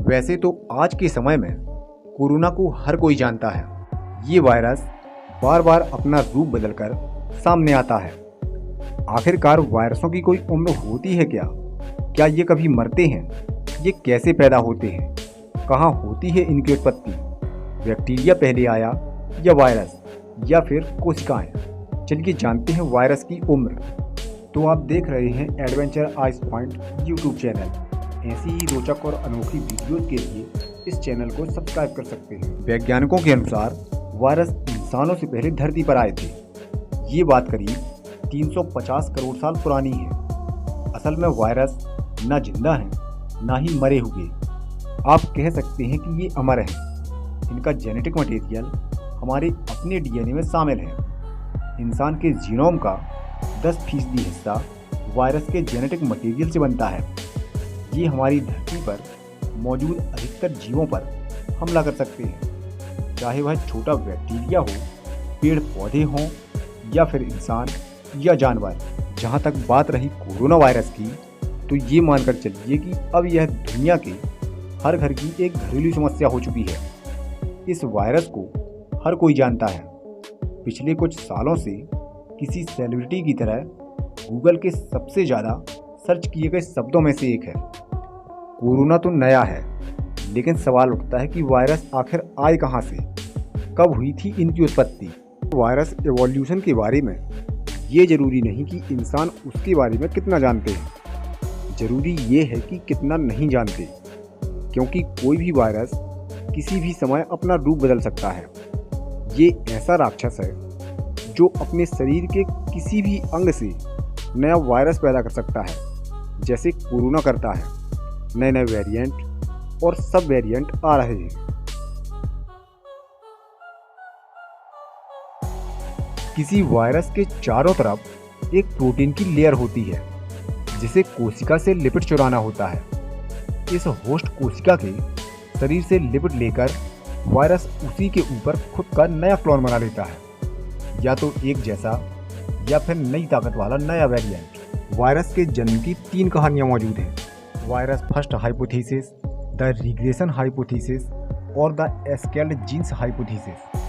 वैसे तो आज के समय में कोरोना को हर कोई जानता है। ये वायरस बार बार अपना रूप बदलकर सामने आता है। आखिरकार वायरसों की कोई उम्र होती है क्या? क्या ये कभी मरते हैं? ये कैसे पैदा होते हैं? कहाँ होती है इनकी उत्पत्ति? बैक्टीरिया पहले आया या वायरस, या फिर कोशिकाएं? चलिए जानते हैं वायरस की उम्र। तो आप देख रहे हैं adventure ice point YouTube channel. ऐसी ही रोचक और अनोखी वीडियोज के लिए इस चैनल को सब्सक्राइब कर सकते हैं। वैज्ञानिकों के अनुसार वायरस इंसानों से पहले धरती पर आए थे। ये बात करीब 350 करोड़ साल पुरानी है। असल में वायरस ना जिंदा हैं, ना ही मरे हुए। आप कह सकते हैं कि ये अमर हैं। इनका जेनेटिक मटेरियल हमारे अपने डीएनए में शामिल है। इंसान के जीनोम का 10% हिस्सा वायरस के जेनेटिक मटेरियल से बनता है। ये हमारी धरती पर मौजूद अधिकतर जीवों पर हमला कर सकते हैं, चाहे वह छोटा बैक्टीरिया हो, पेड़ पौधे हों, या फिर इंसान या जानवर। जहाँ तक बात रही कोरोना वायरस की, तो ये मानकर चलिए कि अब यह दुनिया के हर घर की एक घरेलू समस्या हो चुकी है। इस वायरस को हर कोई जानता है। पिछले कुछ सालों से किसी सेलिब्रिटी की तरह गूगल के सबसे ज़्यादा सर्च किए गए शब्दों में से एक है। कोरोना तो नया है, लेकिन सवाल उठता है कि वायरस आखिर आए कहाँ से? कब हुई थी इनकी उत्पत्ति? वायरस एवोल्यूशन के बारे में ये जरूरी नहीं कि इंसान उसके बारे में कितना जानते हैं, जरूरी ये है कि कितना नहीं जानते। क्योंकि कोई भी वायरस किसी भी समय अपना रूप बदल सकता है। ये ऐसा राक्षस है जो अपने शरीर के किसी भी अंग से नया वायरस पैदा कर सकता है, जैसे कोरोना करता है। नए नए वेरिएंट और सब वेरिएंट आ रहे हैं। किसी वायरस के चारों तरफ एक प्रोटीन की लेयर होती है, जिसे कोशिका से लिपिड चुराना होता है। इस होस्ट कोशिका के शरीर से लिपिड लेकर वायरस उसी के ऊपर खुद का नया क्लोन बना लेता है, या तो एक जैसा या फिर नई ताकत वाला नया वेरिएंट। वायरस के जन्म की 3 कहानियां मौजूद हैं: virus first hypothesis, the regression hypothesis और the escaped genes hypothesis.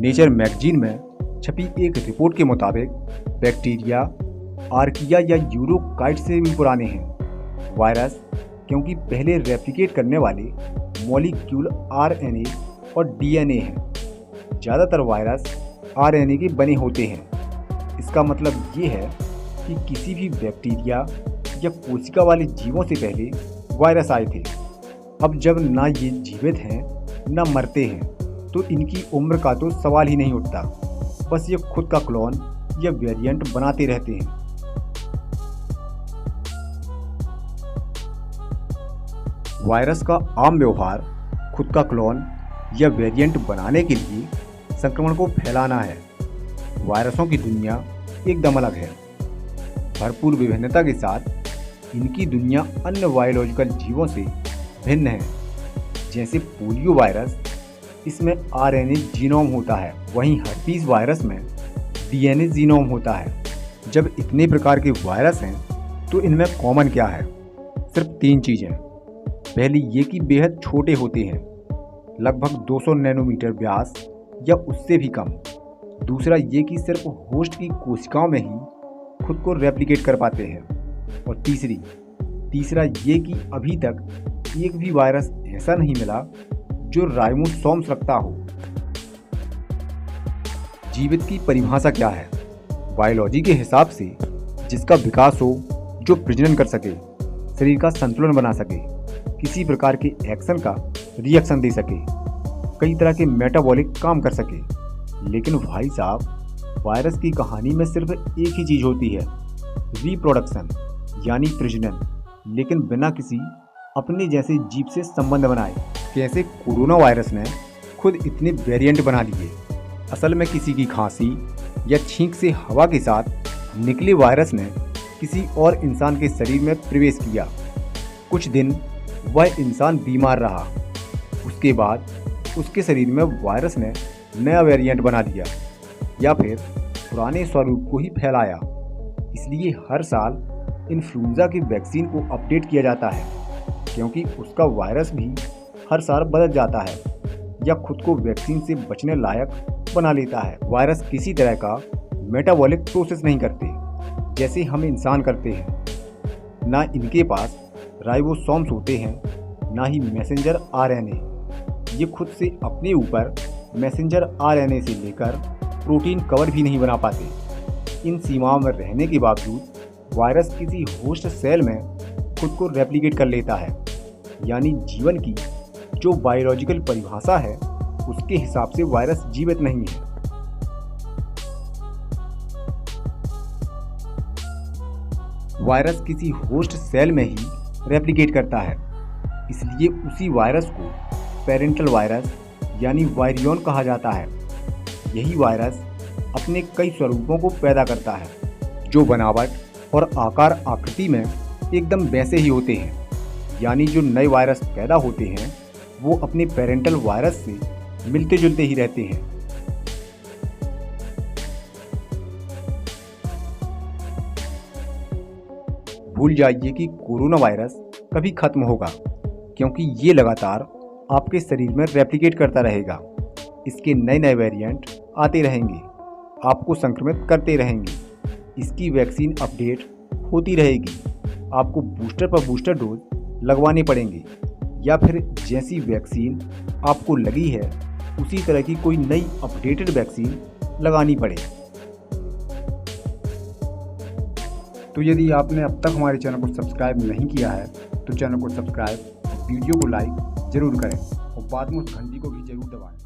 Nature magazine में छपी एक रिपोर्ट के मुताबिक बैक्टीरिया, आर्किया या यूरोकाइट से भी पुराने हैं। वायरस क्योंकि पहले रेप्लिकेट करने वाले मॉलिक्यूल आरएनए और डीएनए हैं। ज़्यादातर वायरस आरएनए के बने होते हैं। इसका मतलब ये है कि किसी भी बैक्टीरिया या कोशिका वाले जीवों से पहले वायरस आए थे। अब जब ना ये जीवित हैं, ना मरते हैं, तो इनकी उम्र का तो सवाल ही नहीं उठता। बस ये खुद का क्लोन या वेरिएंट बनाते रहते हैं। वायरस का आम व्यवहार खुद का क्लोन या वेरिएंट बनाने के लिए संक्रमण को फैलाना है। वायरसों की दुनिया एकदम अलग है। भरपूर विभिन्नता के साथ इनकी दुनिया अन्य बायोलॉजिकल जीवों से भिन्न है। जैसे पोलियो वायरस, इसमें आरएनए जीनोम होता है, वहीं हर्पीस वायरस में डीएनए जीनोम होता है। जब इतने प्रकार के वायरस हैं, तो इनमें कॉमन क्या है? सिर्फ 3 चीज़ें। पहली ये कि बेहद छोटे होते हैं, लगभग 200 नैनोमीटर व्यास या उससे भी कम। दूसरा ये कि सिर्फ होस्ट की कोशिकाओं में ही खुद को रेप्लिकेट कर पाते हैं। और तीसरा ये कि अभी तक एक भी वायरस ऐसा नहीं मिला जो राइबोसोम्स रखता हो। जीवित की परिभाषा क्या है? बायोलॉजी के हिसाब से जिसका विकास हो, जो प्रजनन कर सके, शरीर का संतुलन बना सके, किसी प्रकार के एक्शन का रिएक्शन दे सके, कई तरह के मेटाबॉलिक काम कर सके। लेकिन भाई साहब, वायरस की कहानी में सिर्फ एक ही चीज़ होती है, रिप्रोडक्शन यानी प्रजनन, लेकिन बिना किसी अपने जैसे जीव से संबंध बनाए। कैसे कोरोना वायरस ने खुद इतने वेरिएंट बना लिए। असल में किसी की खांसी या छींक से हवा के साथ निकले वायरस ने किसी और इंसान के शरीर में प्रवेश किया। कुछ दिन वह इंसान बीमार रहा, उसके बाद उसके शरीर में वायरस ने नया वेरिएंट बना दिया या फिर पुराने स्वरूप को ही फैलाया। इसलिए हर साल इन्फ्लुएंजा की वैक्सीन को अपडेट किया जाता है, क्योंकि उसका वायरस भी हर साल बदल जाता है या खुद को वैक्सीन से बचने लायक बना लेता है। वायरस किसी तरह का मेटाबॉलिक प्रोसेस नहीं करते जैसे हम इंसान करते हैं। ना इनके पास राइबोसोम्स होते हैं, ना ही मैसेंजर आरएनए। ये खुद से अपने ऊपर मैसेंजर आरएनए से लेकर प्रोटीन कवर भी नहीं बना पाते। इन सीमाओं में रहने के बावजूद वायरस किसी होस्ट सेल में खुद को रेप्लिकेट कर लेता है, यानी जीवन की जो बायोलॉजिकल परिभाषा है उसके हिसाब से वायरस जीवित नहीं है। वायरस किसी होस्ट सेल में ही रेप्लिकेट करता है, इसलिए उसी वायरस को पेरेंटल वायरस यानी वायरियन कहा जाता है। यही वायरस अपने कई स्वरूपों को पैदा करता है, जो बनावट और आकार आकृति में एकदम वैसे ही होते हैं। यानी जो नए वायरस पैदा होते हैं वो अपने पेरेंटल वायरस से मिलते जुलते ही रहते हैं। भूल जाइए कि कोरोना वायरस कभी खत्म होगा, क्योंकि ये लगातार आपके शरीर में रेप्लिकेट करता रहेगा। इसके नए नए वेरिएंट आते रहेंगे, आपको संक्रमित करते रहेंगे। इसकी वैक्सीन अपडेट होती रहेगी, आपको बूस्टर पर बूस्टर डोज लगवाने पड़ेंगे, या फिर जैसी वैक्सीन आपको लगी है उसी तरह की कोई नई अपडेटेड वैक्सीन लगानी पड़े। तो यदि आपने अब तक हमारे चैनल को सब्सक्राइब नहीं किया है तो चैनल को सब्सक्राइब, वीडियो को लाइक ज़रूर करें और बाद में उस घंटी को भी ज़रूर दबाएं।